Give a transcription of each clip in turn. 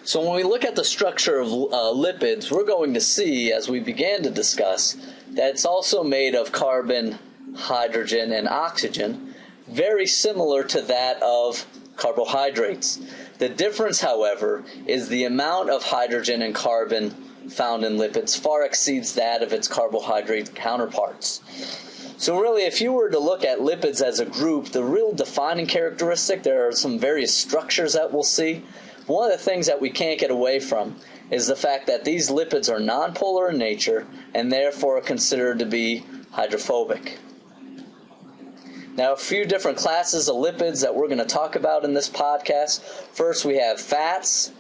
So when we look at the structure of lipids, we're going to see, as we began to discuss, that it's also made of carbon, hydrogen, and oxygen, very similar to that of carbohydrates. The difference, however, is the amount of hydrogen and carbon found in lipids far exceeds that of its carbohydrate counterparts. So really, if you were to look at lipids as a group, the real defining characteristic, there are some various structures that we'll see. One of the things that we can't get away from is the fact that these lipids are nonpolar in nature and therefore are considered to be hydrophobic. Now, a few different classes of lipids that we're going to talk about in this podcast. First, we have fats,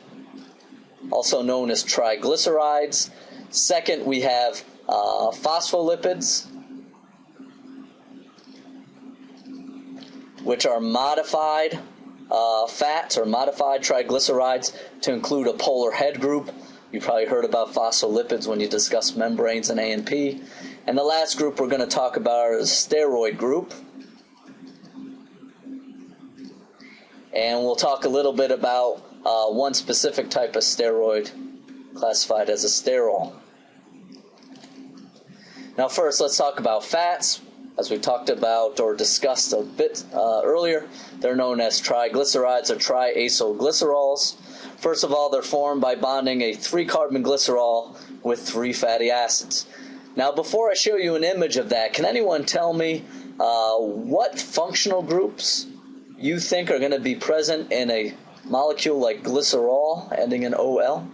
also known as triglycerides. Second, we have phospholipids, which are modified fats or modified triglycerides to include a polar head group. You probably heard about phospholipids when you discuss membranes and ANP. And the last group we're going to talk about is steroid group. And we'll talk a little bit about one specific type of steroid classified as a sterol. Now first, let's talk about fats. As we talked about or discussed a bit earlier, they're known as triglycerides or triacylglycerols. First of all, they're formed by bonding a 3-carbon glycerol with 3 fatty acids. Now, before I show you an image of that, can anyone tell me what functional groups you think are going to be present in a molecule like glycerol ending in OL?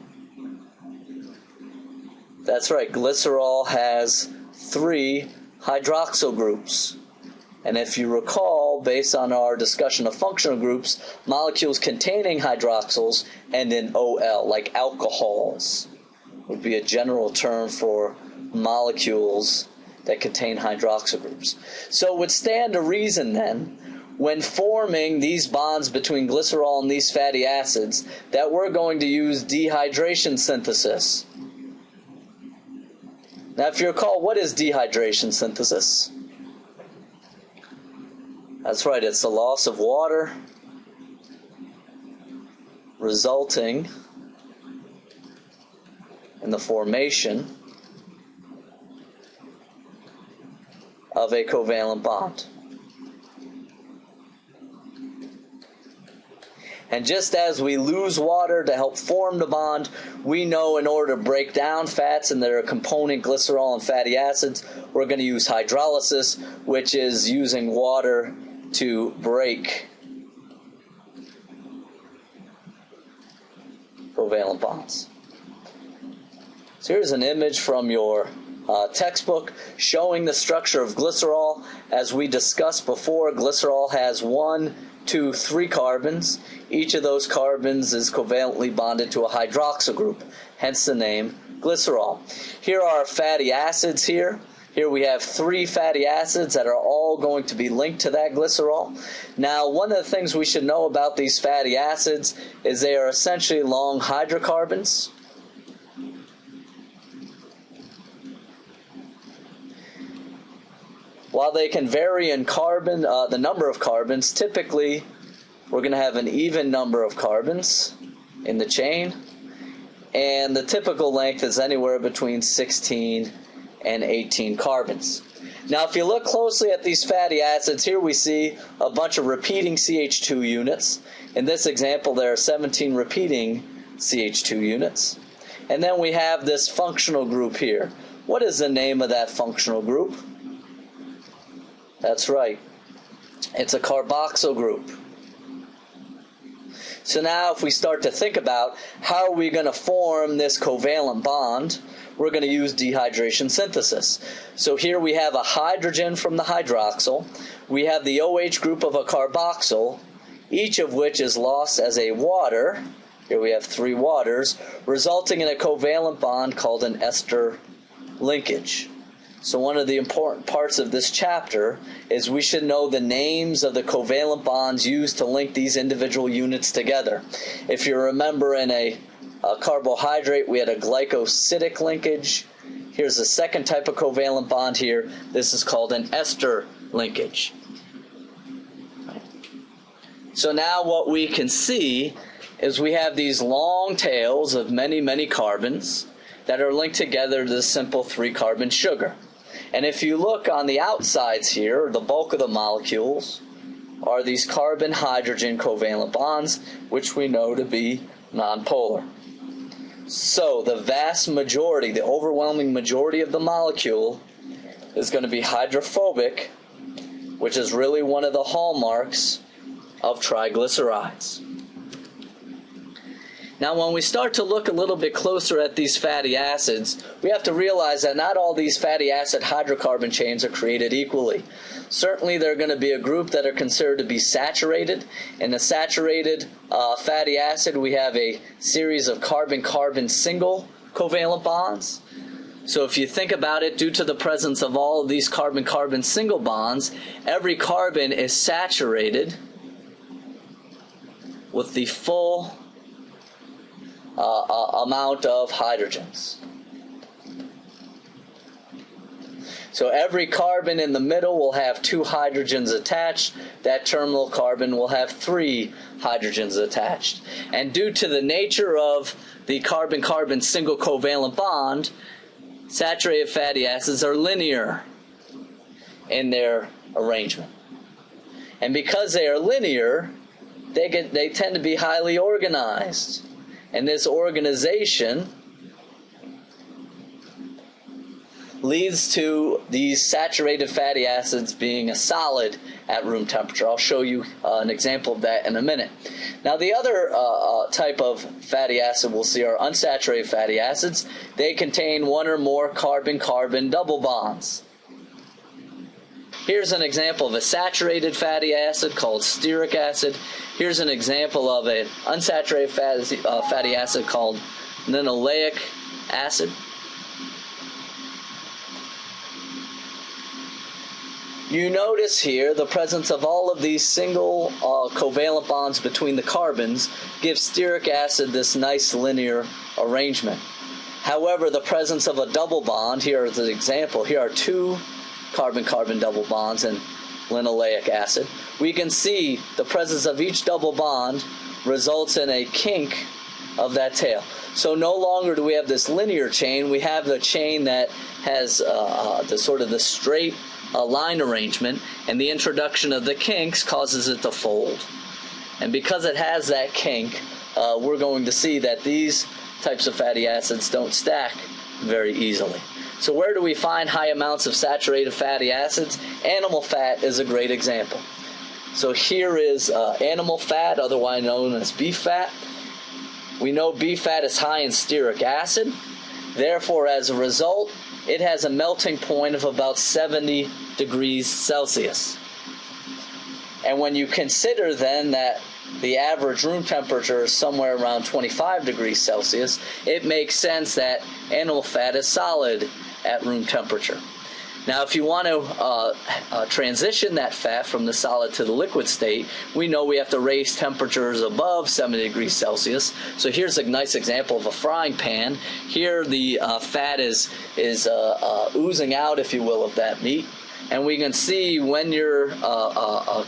That's right, glycerol has 3 hydroxyl groups. And if you recall, based on our discussion of functional groups, molecules containing hydroxyls end in OL, like alcohols would be a general term for molecules that contain hydroxyl groups. So it would stand to reason then, when forming these bonds between glycerol and these fatty acids, that we're going to use dehydration synthesis. Now, if you recall, what is dehydration synthesis? That's right, it's the loss of water resulting in the formation of a covalent bond. And just as we lose water to help form the bond, we know in order to break down fats and their component glycerol and fatty acids, we're going to use hydrolysis, which is using water to break covalent bonds. So here's an image from your textbook showing the structure of glycerol. As we discussed before, glycerol has 1, 2, 3 carbons. Each of those carbons is covalently bonded to a hydroxyl group, hence the name glycerol. Here are fatty acids here. Here we have 3 fatty acids that are all going to be linked to that glycerol. Now, one of the things we should know about these fatty acids is they are essentially long hydrocarbons. While they can vary in carbon, the number of carbons, typically we're going to have an even number of carbons in the chain, and the typical length is anywhere between 16 and 18 carbons. Now, if you look closely at these fatty acids, here we see a bunch of repeating CH2 units. In this example, there are 17 repeating CH2 units. And then we have this functional group here. What is the name of that functional group? That's right. It's a carboxyl group. So now if we start to think about how are we going to form this covalent bond, we're going to use dehydration synthesis. So here we have a hydrogen from the hydroxyl. We have the OH group of a carboxyl, each of which is lost as a water. Here we have 3 waters, resulting in a covalent bond called an ester linkage. So one of the important parts of this chapter is we should know the names of the covalent bonds used to link these individual units together. If you remember, in a carbohydrate, we had a glycosidic linkage. Here's the second type of covalent bond here. This is called an ester linkage. So now what we can see is we have these long tails of many, many carbons that are linked together to the simple 3-carbon sugar. And if you look on the outsides here, the bulk of the molecules are these carbon-hydrogen covalent bonds, which we know to be nonpolar. So the vast majority, the overwhelming majority of the molecule is going to be hydrophobic, which is really one of the hallmarks of triglycerides. Now, when we start to look a little bit closer at these fatty acids, we have to realize that not all these fatty acid hydrocarbon chains are created equally. Certainly, there are going to be a group that are considered to be saturated. In the saturated fatty acid, we have a series of carbon-carbon single covalent bonds. So if you think about it, due to the presence of all of these carbon-carbon single bonds, every carbon is saturated with the full amount of hydrogens. So every carbon in the middle will have 2 hydrogens attached. That terminal carbon will have 3 hydrogens attached. And due to the nature of the carbon-carbon single covalent bond, saturated fatty acids are linear in their arrangement. And because they are linear, they tend to be highly organized. And this organization leads to these saturated fatty acids being a solid at room temperature. I'll show you an example of that in a minute. Now, the other type of fatty acid we'll see are unsaturated fatty acids. They contain 1 or more carbon-carbon double bonds. Here's an example of a saturated fatty acid called stearic acid. Here's an example of an unsaturated fatty acid called linoleic acid. You notice here the presence of all of these single covalent bonds between the carbons gives stearic acid this nice linear arrangement. However, the presence of a double bond, here is an example, here are 2 carbon-carbon double bonds in linoleic acid. We can see the presence of each double bond results in a kink of that tail. So no longer do we have this linear chain, we have the chain that has the straight line arrangement, and the introduction of the kinks causes it to fold. And because it has that kink, we're going to see that these types of fatty acids don't stack very easily. So where do we find high amounts of saturated fatty acids? Animal fat is a great example. So here is animal fat, otherwise known as beef fat. We know beef fat is high in stearic acid. Therefore, as a result, it has a melting point of about 70 degrees Celsius. And when you consider then that the average room temperature is somewhere around 25 degrees Celsius, it makes sense that animal fat is solid at room temperature. Now, if you want to transition that fat from the solid to the liquid state, we know we have to raise temperatures above 70 degrees Celsius. So here's a nice example of a frying pan. Here the fat is oozing out, if you will, of that meat. And we can see when you're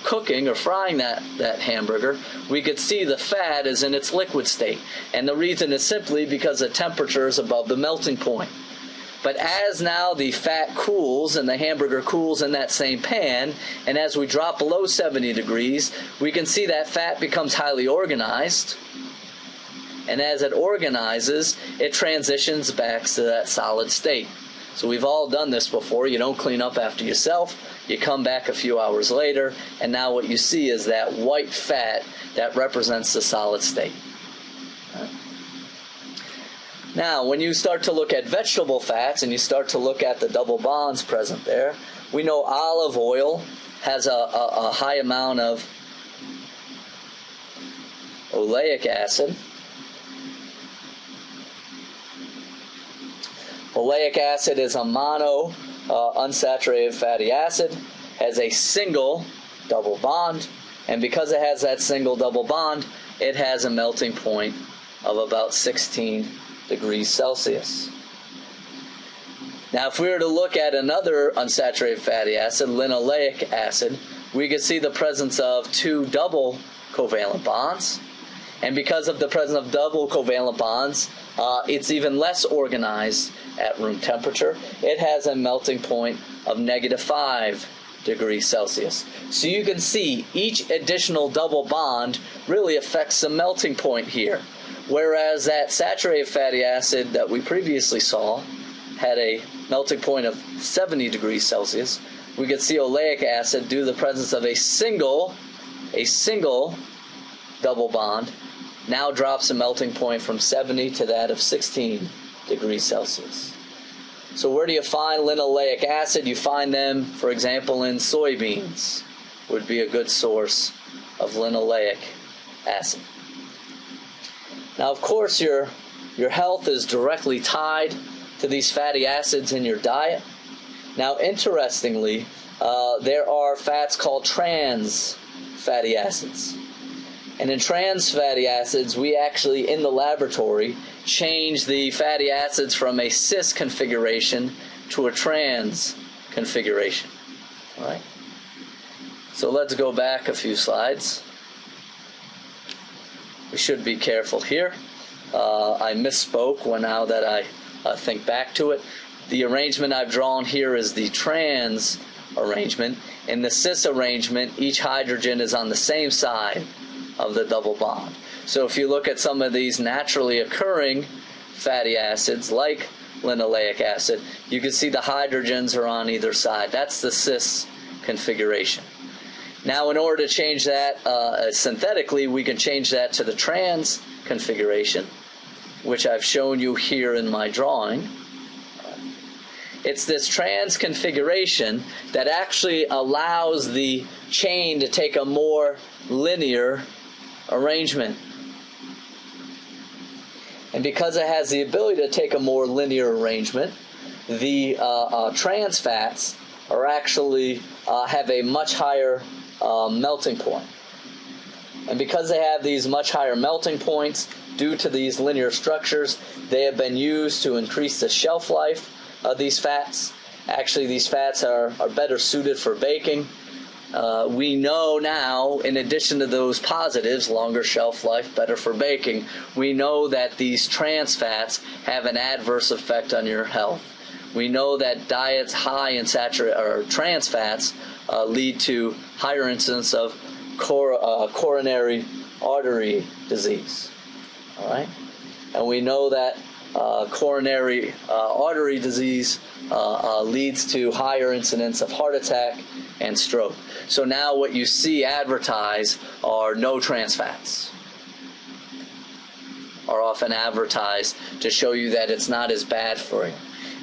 cooking or frying that hamburger, we could see the fat is in its liquid state. And the reason is simply because the temperature is above the melting point. But as now the fat cools and the hamburger cools in that same pan, and as we drop below 70 degrees, we can see that fat becomes highly organized. And as it organizes, it transitions back to that solid state. So we've all done this before. You don't clean up after yourself. You come back a few hours later, and now what you see is that white fat that represents the solid state. Now, when you start to look at vegetable fats and you start to look at the double bonds present there, we know olive oil has a high amount of oleic acid. Oleic acid is a mono unsaturated fatty acid, has a single double bond, and because it has that single double bond, it has a melting point of about 16 degrees Celsius. Now, if we were to look at another unsaturated fatty acid, linoleic acid, we could see the presence of 2 double covalent bonds. And because of the presence of double covalent bonds, it's even less organized at room temperature. It has a melting point of -5 degrees Celsius. So you can see each additional double bond really affects the melting point here. Whereas that saturated fatty acid that we previously saw had a melting point of 70 degrees Celsius, we could see oleic acid, due to the presence of a single double bond, now drops the melting point from 70 to that of 16 degrees Celsius. So where do you find linoleic acid? You find them, for example, in soybeans would be a good source of linoleic acid. Now, of course, your health is directly tied to these fatty acids in your diet. Now, interestingly, there are fats called trans fatty acids. And in trans fatty acids, we actually, in the laboratory, change the fatty acids from a cis configuration to a trans configuration. All right? So let's go back a few slides. We should be careful here. I misspoke now that I think back to it. The arrangement I've drawn here is the trans arrangement. In the cis arrangement, each hydrogen is on the same side of the double bond. So if you look at some of these naturally occurring fatty acids like linoleic acid, you can see the hydrogens are on either side. That's the cis configuration. Now, in order to change that synthetically, we can change that to the trans configuration, which I've shown you here in my drawing. It's this trans configuration that actually allows the chain to take a more linear arrangement. And because it has the ability to take a more linear arrangement, the trans fats are actually have a much higher melting point. And because they have these much higher melting points, due to these linear structures, they have been used to increase the shelf life of these fats. Actually, these fats are better suited for baking. We know now, in addition to those positives, longer shelf life, better for baking, we know that these trans fats have an adverse effect on your health. We know that diets high in trans fats lead to higher incidence of coronary artery disease. All right? And we know that coronary artery disease leads to higher incidence of heart attack and stroke. So now what you see advertised are no trans fats, are often advertised to show you that it's not as bad for you.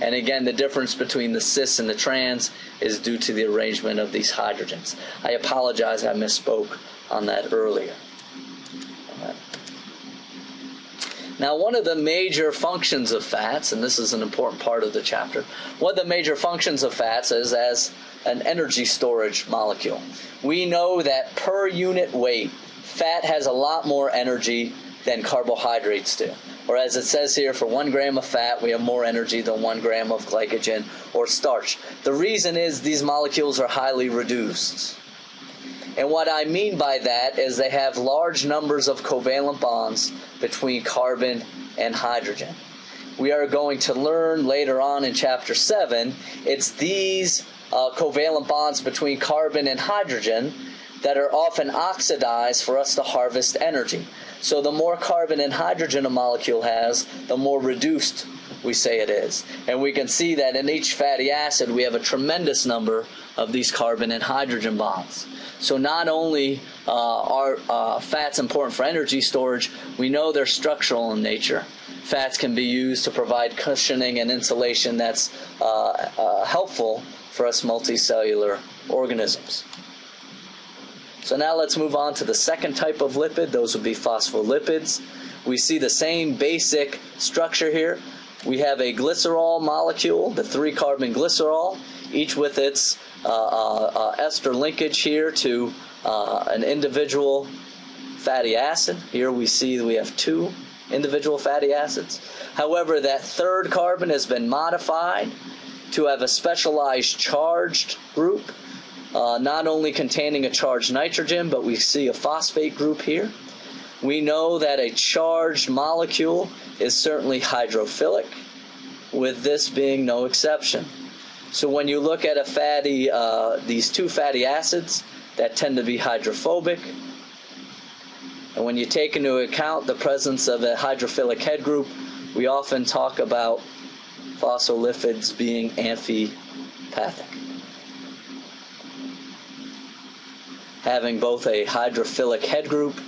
And again, the difference between the cis and the trans is due to the arrangement of these hydrogens. I apologize, I misspoke on that earlier. All right. Now, one of the major functions of fats, and this is an important part of the chapter, one of the major functions of fats is as an energy storage molecule. We know that per unit weight, fat has a lot more energy than carbohydrates do. Or as it says here, for 1 gram of fat, we have more energy than 1 gram of glycogen or starch. The reason is these molecules are highly reduced. And what I mean by that is they have large numbers of covalent bonds between carbon and hydrogen. We are going to learn later on in Chapter 7, it's these covalent bonds between carbon and hydrogen that are often oxidized for us to harvest energy. So the more carbon and hydrogen a molecule has, the more reduced we say it is. And we can see that in each fatty acid we have a tremendous number of these carbon and hydrogen bonds. So not only are fats important for energy storage, we know they're structural in nature. Fats can be used to provide cushioning and insulation that's helpful for us multicellular organisms. So now let's move on to the second type of lipid. Those would be phospholipids. We see the same basic structure here. We have a glycerol molecule, the 3-carbon glycerol, each with its ester linkage here to an individual fatty acid. Here we see that we have 2 individual fatty acids. However, that 3rd carbon has been modified to have a specialized charged group, not only containing a charged nitrogen, but we see a phosphate group here. We know that a charged molecule is certainly hydrophilic, with this being no exception. So when you look at these two fatty acids that tend to be hydrophobic, and when you take into account the presence of a hydrophilic head group, we often talk about phospholipids being amphipathic, having both a hydrophilic head group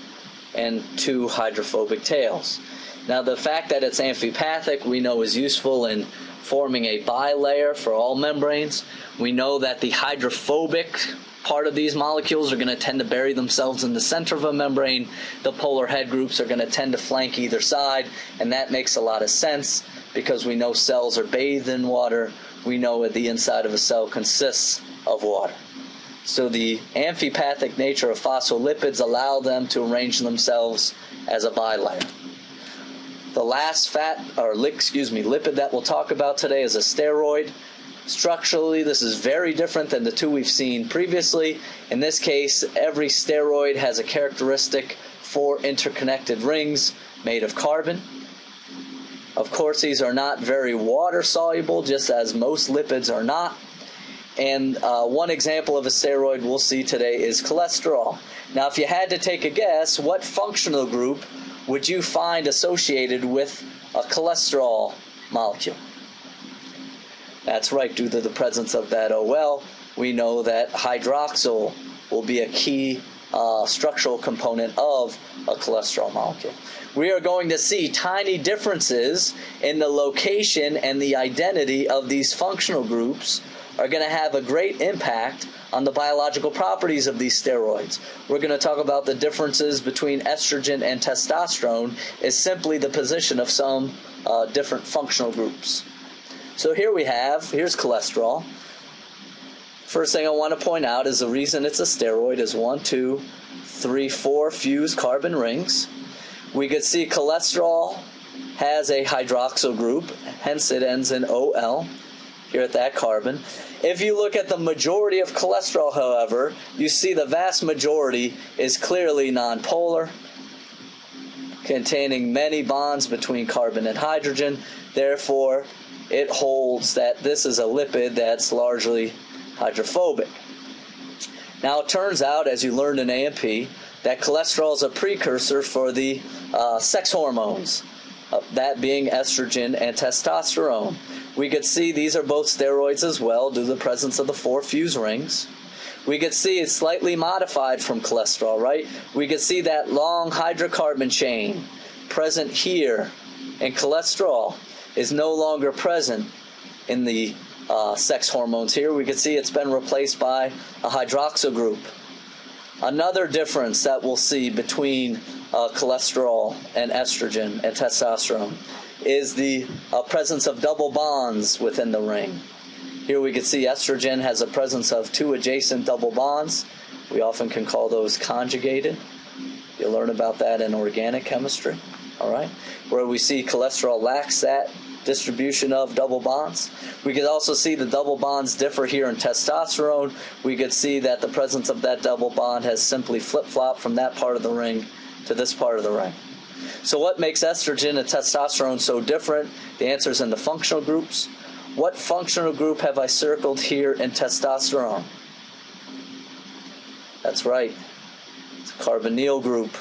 and two hydrophobic tails. Now, the fact that it's amphipathic we know is useful in forming a bilayer for all membranes. We know that the hydrophobic part of these molecules are going to tend to bury themselves in the center of a membrane. The polar head groups are going to tend to flank either side, and that makes a lot of sense because we know cells are bathed in water. We know that the inside of a cell consists of water. So the amphipathic nature of phospholipids allow them to arrange themselves as a bilayer. The last lipid that we'll talk about today is a steroid. Structurally, this is very different than the two we've seen previously. In this case, every steroid has a characteristic 4 interconnected rings made of carbon. Of course, these are not very water-soluble, just as most lipids are not. And one example of a steroid we'll see today is cholesterol. Now, if you had to take a guess, what functional group would you find associated with a cholesterol molecule? That's right, due to the presence of that OL, we know that hydroxyl will be a key structural component of a cholesterol molecule. We are going to see tiny differences in the location and the identity of these functional groups are going to have a great impact on the biological properties of these steroids. We're going to talk about the differences between estrogen and testosterone is simply the position of some different functional groups. So here's cholesterol. First thing I want to point out is the reason it's a steroid is 1, 2, 3, 4 fused carbon rings. We could see cholesterol has a hydroxyl group, hence it ends in OL here at that carbon. If you look at the majority of cholesterol, however, you see the vast majority is clearly nonpolar, containing many bonds between carbon and hydrogen. Therefore, it holds that this is a lipid that's largely hydrophobic. Now, it turns out, as you learned in A&P, that cholesterol is a precursor for the sex hormones, that being estrogen and testosterone. We could see these are both steroids as well due to the presence of the 4 fused rings. We could see it's slightly modified from cholesterol, right? We could see that long hydrocarbon chain present here in cholesterol is no longer present in the sex hormones here. We could see it's been replaced by a hydroxyl group. Another difference that we'll see between cholesterol and estrogen and testosterone is the presence of double bonds within the ring. Here we can see estrogen has a presence of 2 adjacent double bonds. We often can call those conjugated. You'll learn about that in organic chemistry. All right, where we see cholesterol lacks that distribution of double bonds. We could also see the double bonds differ here in testosterone. We could see that the presence of that double bond has simply flip-flopped from that part of the ring to this part of the ring. So what makes estrogen and testosterone so different? The answer is in the functional groups. What functional group have I circled here in testosterone? That's right, it's a carbonyl group.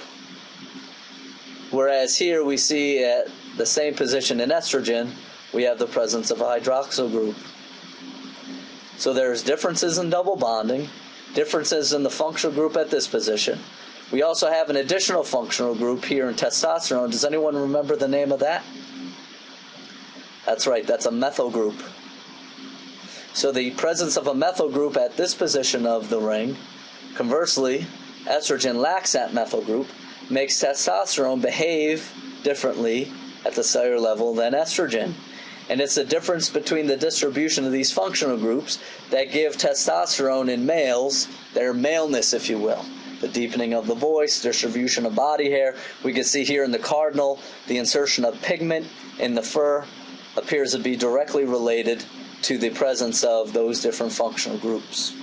Whereas here we see at the same position in estrogen, we have the presence of a hydroxyl group. So there's differences in double bonding, differences in the functional group at this position. We also have an additional functional group here in testosterone. Does anyone remember the name of that? That's right, that's a methyl group. So the presence of a methyl group at this position of the ring, conversely, estrogen lacks that methyl group, makes testosterone behave differently at the cellular level than estrogen. And it's the difference between the distribution of these functional groups that give testosterone in males their maleness, if you will. The deepening of the voice, distribution of body hair. We can see here in the cardinal, the insertion of pigment in the fur appears to be directly related to the presence of those different functional groups.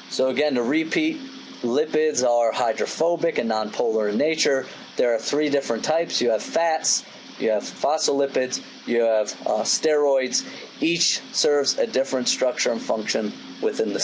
So again, to repeat, Lipids are hydrophobic and nonpolar in nature. There are three different types. You have fats, you have phospholipids, you have steroids. Each serves a different structure and function within the